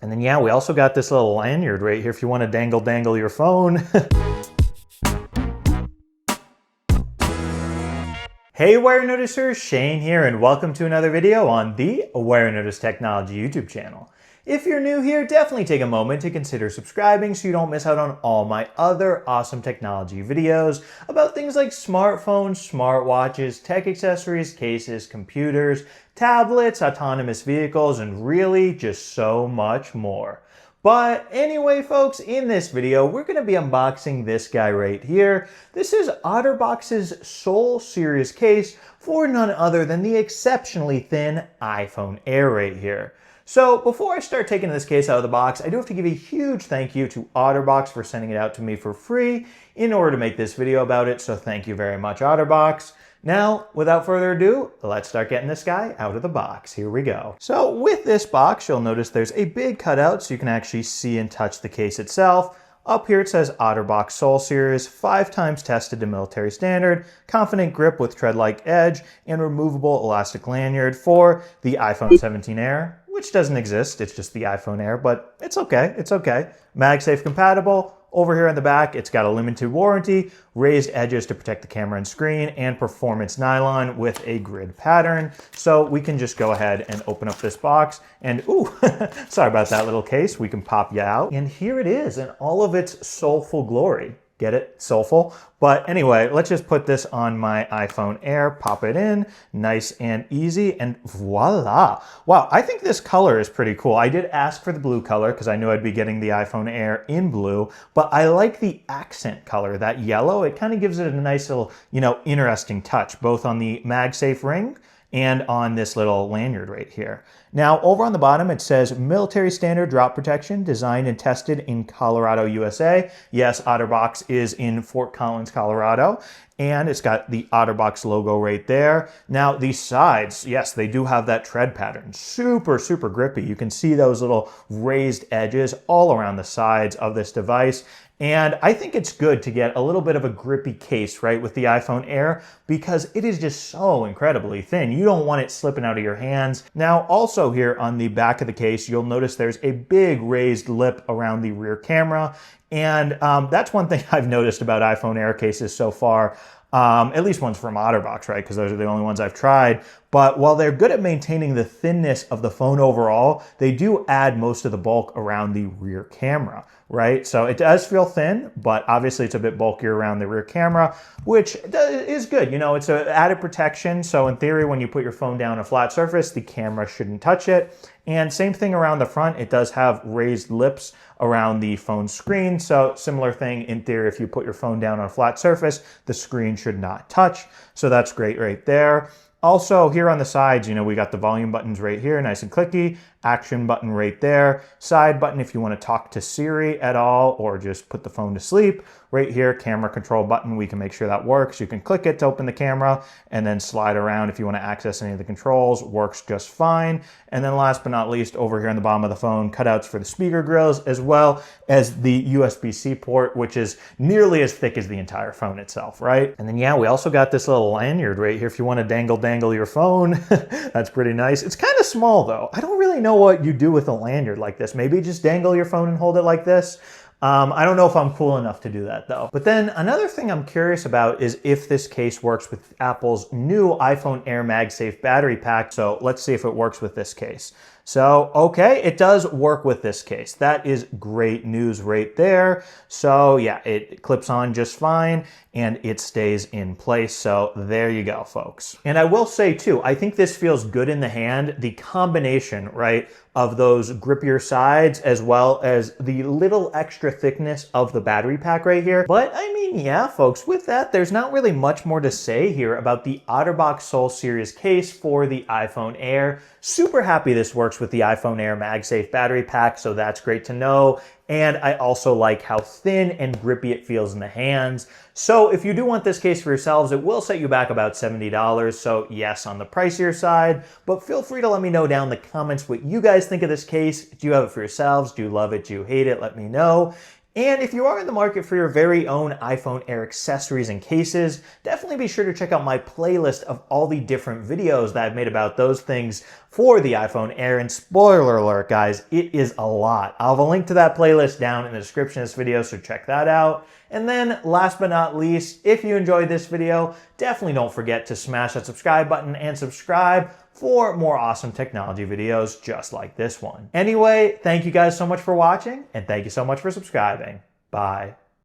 And then yeah, we also got this little lanyard right here if you want to dangle your phone. Hey Warenoticers, Shane here, and welcome to another video on the Warenotice Technology YouTube channel. If you're new here, definitely take a moment to consider subscribing so you don't miss out on all my other awesome technology videos about things like smartphones, smartwatches, tech accessories, cases, computers, tablets, autonomous vehicles, and really just so much more. But anyway, folks, in this video, we're going to be unboxing this guy right here. This is OtterBox's Sole series case for none other than the exceptionally thin iPhone Air right here. So before I start taking this case out of the box, I do have to give a huge thank you to OtterBox for sending it out to me for free in order to make this video about it. So thank you very much, OtterBox. Now, without further ado, let's start getting this guy out of the box. Here we go. So with this box, you'll notice there's a big cutout so you can actually see and touch the case itself. Up here it says OtterBox Sole Series, 5 times tested to military standard, confident grip with tread-like edge, and removable elastic lanyard for the iPhone 17 Air, which doesn't exist, it's just the iPhone Air, but it's okay, it's okay. MagSafe compatible. Over here in the back, it's got a limited warranty, raised edges to protect the camera and screen, and performance nylon with a grid pattern. So we can just go ahead and open up this box and, ooh, sorry about that little case, we can pop you out. And here it is in all of its soulful glory. Get it? Soulful. But anyway, let's just put this on my iPhone Air, pop it in, nice and easy, and voila. Wow, I think this color is pretty cool. I did ask for the blue color because I knew I'd be getting the iPhone Air in blue, but I like the accent color, that yellow. It kind of gives it a nice little, interesting touch, both on the MagSafe ring and on this little lanyard right here. Now, over on the bottom, it says military standard drop protection, designed and tested in Colorado, USA. Yes, OtterBox is in Fort Collins, Colorado, and it's got the OtterBox logo right there. Now, these sides, yes, they do have that tread pattern. Super, super grippy. You can see those little raised edges all around the sides of this device. And I think it's good to get a little bit of a grippy case, right, with the iPhone Air because it is just so incredibly thin. You don't want it slipping out of your hands. Now, also here on the back of the case, you'll notice there's a big raised lip around the rear camera. And that's one thing I've noticed about iPhone Air cases so far. At least ones from OtterBox, right? Because those are the only ones I've tried. But while they're good at maintaining the thinness of the phone overall, they do add most of the bulk around the rear camera, right? So it does feel thin, but obviously it's a bit bulkier around the rear camera, which is good. It's an added protection. So in theory, when you put your phone down on a flat surface, the camera shouldn't touch it. And same thing around the front. It does have raised lips around the phone screen. So similar thing in theory, if you put your phone down on a flat surface, the screen should not touch. So that's great right there. Also, here on the sides, we got the volume buttons right here, nice and clicky, action button right there, side button if you want to talk to Siri at all or just put the phone to sleep. Right here, camera control button, we can make sure that works. You can click it to open the camera and then slide around if you want to access any of the controls, works just fine. And then last but not least, over here on the bottom of the phone, cutouts for the speaker grills as well as the USB-C port, which is nearly as thick as the entire phone itself, right? And then yeah, we also got this little lanyard right here if you want to dangle your phone. That's pretty nice. It's kind of small though. I don't really know what you do with a lanyard like this. Maybe just dangle your phone and hold it like this. I don't know if I'm cool enough to do that though. But then another thing I'm curious about is if this case works with Apple's new iPhone Air MagSafe battery pack. So let's see if it works with this case. So, okay, it does work with this case. That is great news right there. So yeah, it clips on just fine and it stays in place. So there you go, folks. And I will say too, I think this feels good in the hand. The combination, right, of those grippier sides as well as the little extra thickness of the battery pack right here. But I mean, yeah, folks, with that, there's not really much more to say here about the OtterBox Sole series case for the iPhone Air. Super happy this works with the iPhone Air MagSafe battery pack, so that's great to know. And I also like how thin and grippy it feels in the hands. So if you do want this case for yourselves, it will set you back about $70. So yes, on the pricier side, but feel free to let me know down in the comments what you guys think of this case. Do you have it for yourselves? Do you love it? Do you hate it? Let me know. And if you are in the market for your very own iPhone Air accessories and cases, definitely be sure to check out my playlist of all the different videos that I've made about those things for the iPhone Air. And spoiler alert, guys, it is a lot. I'll have a link to that playlist down in the description of this video, so check that out. And then last but not least, if you enjoyed this video, definitely don't forget to smash that subscribe button and subscribe for more awesome technology videos just like this one. Anyway, thank you guys so much for watching, and thank you so much for subscribing. Bye.